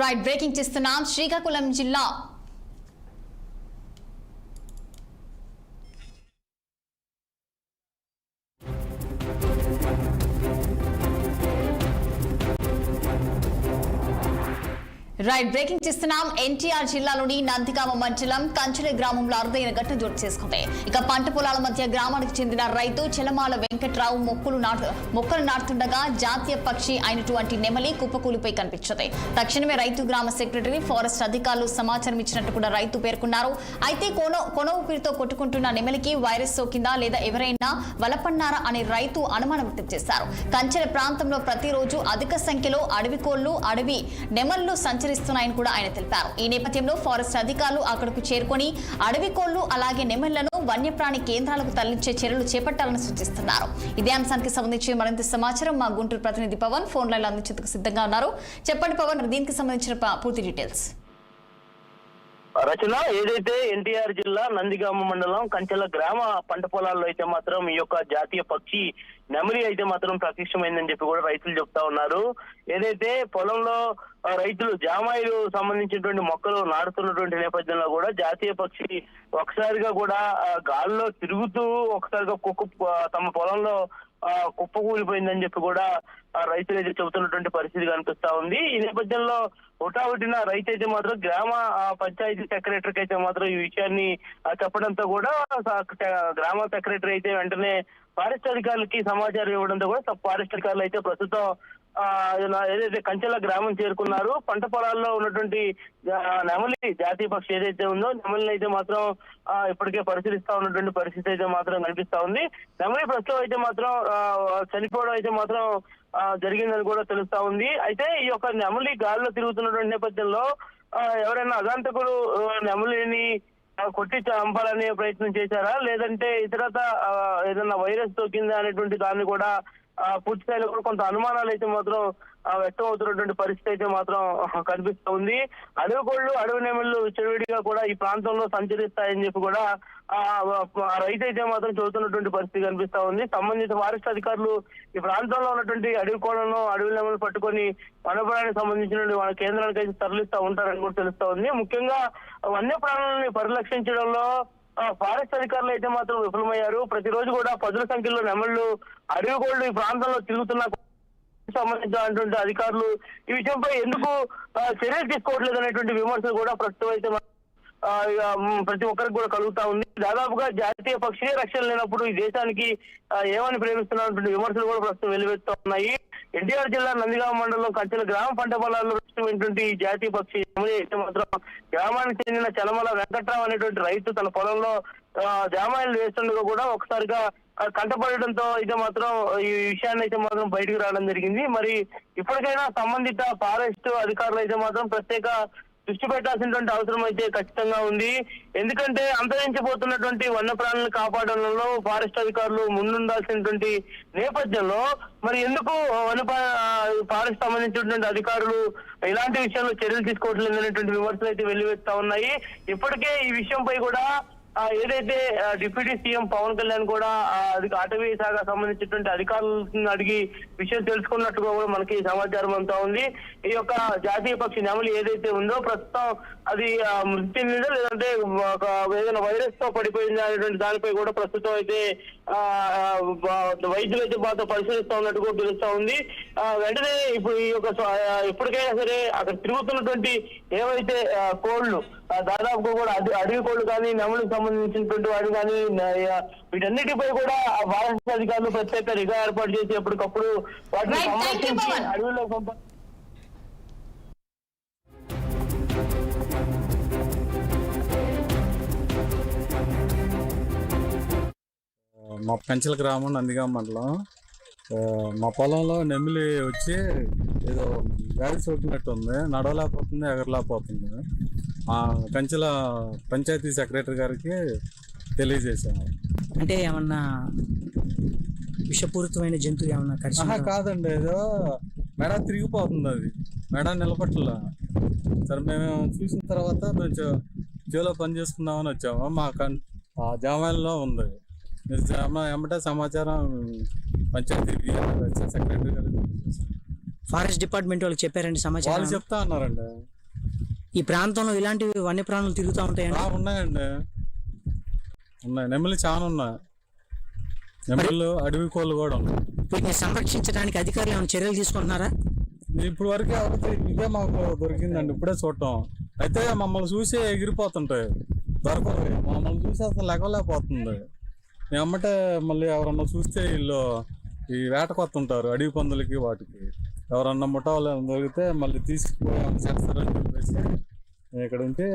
Right breaking చేస్తున్నాం. శ్రీకాకుళం జిల్లా breaking చేస్తున్నాం. ఎన్టీఆర్ జిల్లాలోని నందిగామ మండలం కంచెల గ్రామంలో అరుదైన ఘటన చోటు చేసుకుంది. ఇక పంట పొలాల మధ్య గ్రామానికి చెందిన రైతు చెలమాల వెంకట్రావు మొక్కలు నాటుతుండగా జాతీయ పక్షి అయినటువంటి నెమలి కుప్పకూలిపోయి కనిపించింది. తక్షణమే రైతు గ్రామ సెక్రటరీ ఫారెస్ట్ అధికారులు సమాచారం ఇచ్చినట్టు కూడా రైతు పేర్కొన్నారు. అయితే కొన ఊపిరితో కొట్టుకుంటున్న నెమలికి వైరస్ సోకిందా లేదా ఎవరైనా వలపన్నారా అనే రైతు అనుమానం వ్యక్తం చేశారు. కంచెల ప్రాంతంలో ప్రతిరోజు అధిక సంఖ్యలో అడవి కోళ్లు అడవి నెమళ్లు సంచరిస్తున్నాయని కూడా ఆయన తెలిపారు. ఈ నేపథ్యంలో ఫారెస్ట్ అధికారులు అక్కడకు చేరుకొని అడవి కోళ్లు అలాగే నెమళ్లను వన్యప్రాణి కేంద్రాలకు తరలించే చర్యలు చేపట్టాలని సూచిస్తున్నారు. ఇదే అంశానికి సంబంధించి మరింత సమాచారం మా గుంటూరు ప్రతినిధి పవన్ ఫోన్ లైన్ అందించేందుకు సిద్ధంగా ఉన్నారు. చెప్పండి పవన్, దీనికి సంబంధించిన పూర్తి డీటెయిల్స్. రచన, ఏదైతే ఎన్టీఆర్ జిల్లా నందిగామ మండలం కంచెల గ్రామ పంట పొలాల్లో అయితే మాత్రం ఈ యొక్క జాతీయ పక్షి నెమలి అయితే మాత్రం ప్రత్యక్షమైందని చెప్పి కూడా రైతులు చెప్తా ఉన్నారు. ఏదైతే పొలంలో రైతులు జామాయిలు సంబంధించినటువంటి మొక్కలు నాటుతున్నటువంటి నేపథ్యంలో కూడా జాతీయ పక్షి ఒకసారిగా కూడా గాల్లో తిరుగుతూ ఒకసారిగా తమ పొలంలో కుప్పకూలిపోయిందని చెప్పి కూడా రైతులు అయితే చెబుతున్నటువంటి పరిస్థితి కనిపిస్తా ఉంది. ఈ నేపథ్యంలో హుటాహుటిన రైతు అయితే మాత్రం గ్రామ పంచాయతీ సెక్రటరీకి అయితే మాత్రం ఈ విషయాన్ని చెప్పడంతో కూడా గ్రామ సెక్రటరీ అయితే వెంటనే ఫారెస్ట్ అధికారులకి సమాచారం ఇవ్వడంతో కూడా ఫారెస్ట్ అధికారులు అయితే ప్రస్తుతం ఏదైతే కంచెల గ్రామం చేరుకున్నారు. పంట పొలాల్లో ఉన్నటువంటి నెమలి జాతీయ పక్షి ఏదైతే ఉందో నెమలిని అయితే మాత్రం ఇప్పటికే పరిశీలిస్తా ఉన్నటువంటి పరిస్థితి అయితే మాత్రం కనిపిస్తా ఉంది. నెమలి ప్రస్తుతం అయితే మాత్రం చనిపోవడం అయితే మాత్రం జరిగిందని కూడా తెలుస్తా ఉంది. అయితే ఈ యొక్క నెమలి గాలిలో తిరుగుతున్నటువంటి నేపథ్యంలో ఎవరైనా అగాంతకులు నెమలిని కొట్టి చంపాలనే ప్రయత్నం చేశారా, లేదంటే ఇతరత ఏదైనా వైరస్ సోకిందా అనేటువంటి దాన్ని కూడా పూర్తి స్థాయిలో కూడా కొంత అనుమానాలు అయితే మాత్రం వ్యక్తం అవుతున్నటువంటి పరిస్థితి అయితే మాత్రం కనిపిస్తూ ఉంది. అడవి కోళ్లు అడవి నెమళ్ళు చెవిడిగా కూడా ఈ ప్రాంతంలో సంచరిస్తాయని చెప్పి కూడా రైతు అయితే మాత్రం చెబుతున్నటువంటి పరిస్థితి కనిపిస్తా ఉంది. సంబంధిత ఫారెస్ట్ అధికారులు ఈ ప్రాంతంలో ఉన్నటువంటి అడవి కోళ్లను అడవి నెమలు పట్టుకొని వన్యప్రాణానికి సంబంధించిన వాళ్ళ కేంద్రానికి అయితే తరలిస్తూ ఉంటారని కూడా తెలుస్తా ఉంది. ముఖ్యంగా వన్యప్రాణులని పరిరక్షించడంలో ఫారెస్ట్ అధికారులు అయితే మాత్రం విఫలమయ్యారు. ప్రతిరోజు కూడా పదుల సంఖ్యలో నెమళ్లు అడవి కోళ్లు ఈ ప్రాంతంలో తిరుగుతున్న సంబంధించినటువంటి అధికారులు ఈ విషయంపై ఎందుకు చర్యలు తీసుకోవట్లేదు అనేటువంటి విమర్శలు కూడా ప్రస్తుతం అయితే ప్రతి ఒక్కరికి కూడా కలుగుతా ఉంది. దాదాపుగా జాతీయ పక్షి రక్షణ లేనప్పుడు ఈ దేశానికి ఏమని ప్రేమిస్తున్నటువంటి విమర్శలు కూడా ప్రస్తుతం వెలువెత్తుతా ఉన్నాయి. ఎన్టీఆర్ జిల్లా నందిగామ మండలం కంచెల గ్రామ పంట పొలాల్లో ప్రస్తుతమైనటువంటి జాతీయ పక్షి అయితే మాత్రం గ్రామానికి చెందిన చలమల వెంకట్రావు అనేటువంటి రైతు తన పొలంలో జామాయిలు వేస్తుండగా కూడా ఒకసారిగా కంటపడడంతో అయితే మాత్రం ఈ విషయాన్ని అయితే మాత్రం బయటకు రావడం జరిగింది. మరి ఇప్పటికైనా సంబంధిత ఫారెస్ట్ అధికారులు అయితే మాత్రం ప్రత్యేక దృష్టి పెట్టాల్సినటువంటి అవసరం అయితే ఖచ్చితంగా ఉంది. ఎందుకంటే అంతరించిపోతున్నటువంటి వన్యప్రాణులను కాపాడడంలో ఫారెస్ట్ అధికారులు ముందుండాల్సినటువంటి నేపథ్యంలో మరి ఎందుకు ఫారెస్ట్ సంబంధించినటువంటి అధికారులు ఇలాంటి విషయాల్లో చర్యలు తీసుకోవట్లేదు అనేటువంటి విమర్శలు అయితే వెల్లువెత్తా ఉన్నాయి. ఇప్పటికే ఈ విషయంపై కూడా ఏదైతే డిప్యూటీ సీఎం పవన్ కళ్యాణ్ కూడా అటవీ శాఖ సంబంధించినటువంటి అధికారులను అడిగి విషయం తెలుసుకున్నట్టుగా కూడా మనకి సమాచారం అంతా ఉంది. ఈ యొక్క జాతీయ పక్షి నెమలి ఏదైతే ఉందో ప్రస్తుతం అది మృతి చెందిందా లేదంటే ఏదైనా వైరస్ తో పడిపోయిందా అనేటువంటి దానిపై కూడా ప్రస్తుతం అయితే వైద్యులు అయితే బాగా పరిశీలిస్తా ఉన్నట్టు కూడా తెలుస్తా ఉంది. వెంటనే ఇప్పుడు ఈ యొక్క ఎప్పటికైనా సరే అక్కడ తిరుగుతున్నటువంటి ఏవైతే కోళ్లు దాదాపుగా కూడా అడవి కోళ్లు కానీ నెమలికి సంబంధించినటువంటి వాడు కానీ వీటన్నిటిపై కూడా ఫారెస్ట్ అధికారులు ప్రత్యేక నిఘా ఏర్పాటు చేసి ఎప్పటికప్పుడు వాటిని సంరక్షించి అడవిలో మా కంచెల గ్రామం నందిగామ మండలం. మా పొలంలో నెమిలి వచ్చి ఏదో వ్యాధి సోకినట్టు ఉంది, నడవలేకపోతుంది, ఎగరలేకపోతుంది. కంచెల పంచాయతీ సెక్రటరీ గారికి తెలియజేశాము. అంటే ఏమన్నా విషపూరితమైన జంతువు ఏమన్నా ఖర్చు కాదండి, ఏదో మెడ తిరిగిపోతుంది, అది మెడ నిలబట్టలా. సరే మేము చూసిన తర్వాత మేము చేలో పని చేసుకుందామని వచ్చాము. మా జామాయిల్లో ఉంది. ఎమ్మటే సమాచారం పంచాయతీ సెక్రటరీ గారికి తెలియజేశాము. ఫారెస్ట్ డిపార్ట్మెంట్ వాళ్ళకి చెప్పారండి సమాచారం? వాళ్ళు చెప్తా అన్నారండి. ఈ ప్రాంతంలో ఇలాంటి వన్యప్రాణులు తిరుగుతూ ఉంటాయండి? ఉన్నాయండి, ఉన్నాయి. నెమలి చాలా ఉన్నాయి. నెమళ్ళు, అడవి కోళ్ళు కూడా ఉన్నాయి. వీటిని సంరక్షించడానికి అధికారులు ఏమైనా చర్యలు తీసుకుంటున్నారా? ఇప్పుడు వరకు ఎవరికి ఇదే మాకు దొరికిందండి, ఇప్పుడే చూడటం. అయితే మమ్మల్ని చూసి ఎగిరిపోతుంటాయి, దొరకదు. మమ్మల్ని చూసి అసలు లెగలేకపోతుంది. ఏమంటే మళ్ళీ ఎవరన్నా చూస్తే వీళ్ళు ఈ వేటకొస్తుంటారు, అడవి పందులకి వాటికి. ఎవరన్నా ముఠాలు దొరికితే మళ్ళీ తీసుకుపోయి చేస్తారని చెప్పేసి ఇక్కడ ఉంటే